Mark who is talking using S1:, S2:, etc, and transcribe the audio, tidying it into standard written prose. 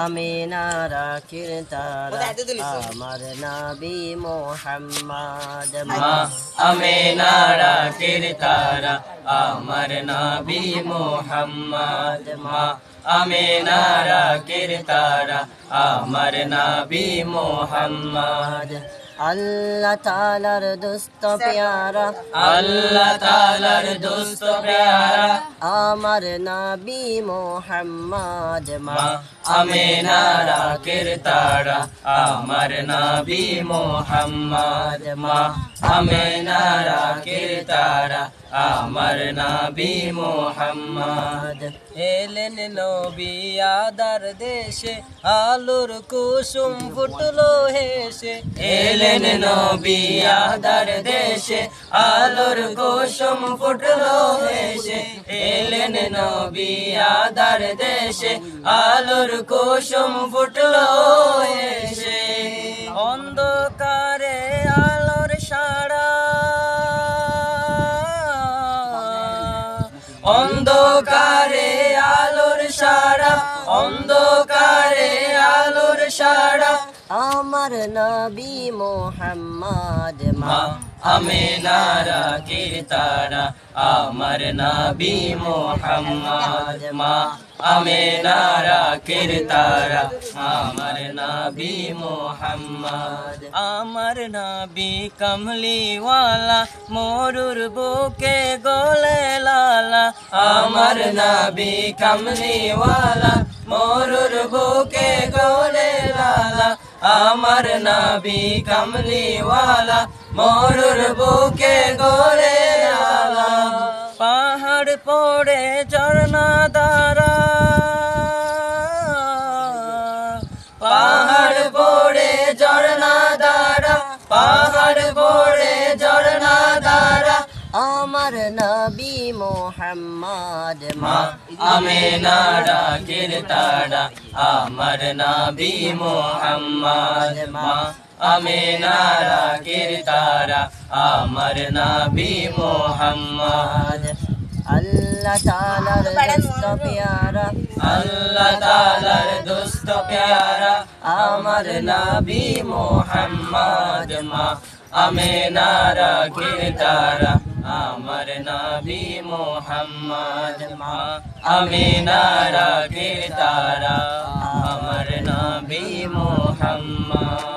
S1: আমিনার আখির তারা আমার নবী মুহাম্মদ
S2: আমিনার আখির তারা আমার নবী মুহাম্মদ আমিনার আখির তারা আমার নবী মুহাম্মদ
S1: আল্লাহ তাআলার দোস্ত প্যারা
S2: আল্লাহ তাআলার দোস্ত প্যারা
S1: আমার নবী মুহাম্মদ
S2: আমিনার আখির তারা আমার নবী মুহাম্মদ আমিনার আখির তারা আমার নবী মুহাম্মদ এলেন নবী আদার দেশে আলোর কুসুম ফুটলো হেসে এলেন নবী আদার দেশে আলোর কুসুম ফুটলো হেসে এলেন নবী আদার দেশে আলোর কুসুম ফুটলো হেসে অন্ধকারে আলোর সারা অন্ধকারে আলোর সারা অন্ধকারে আলোর সারা
S1: আমার নবী মুহাম্মদ
S2: আমিনার আখির তারা আমার নবী মুহাম্মদ আমিনার আখির তারা আমার নবী মুহাম্মদ আমার নবী কমলিওয়ালা মরুর বুকে গোলে লালা আমার নবী কমলিওয়ালা মরুর বুকে গোলে লালা আমার নবী কমলিওয়ালা মরুর বুকে গোলে লালা পাহাড় পড়ে ঝর্ণা দ্বারা পাহাড় পড়ে ঝর্ণা দ্বারা পাহাড় পড়ে ঝর্ণা দ্বারা
S1: আমার নবী মুহাম্মদ
S2: আমিনার আখির তারা আমার নবী মুহাম্মদ আমিনার আখির তারা আমার নবী মুহাম্মদ
S1: আল্লাহ তাআলার দোস্ত প্যারা
S2: আল্লাহ তাআলার দোস্ত প্যারা আমার নবী মুহাম্মদ আমিনার আখির তারা আমার নবী মুহাম্মদ আমিনার আখির তারা আমার নবী মুহাম্মদ।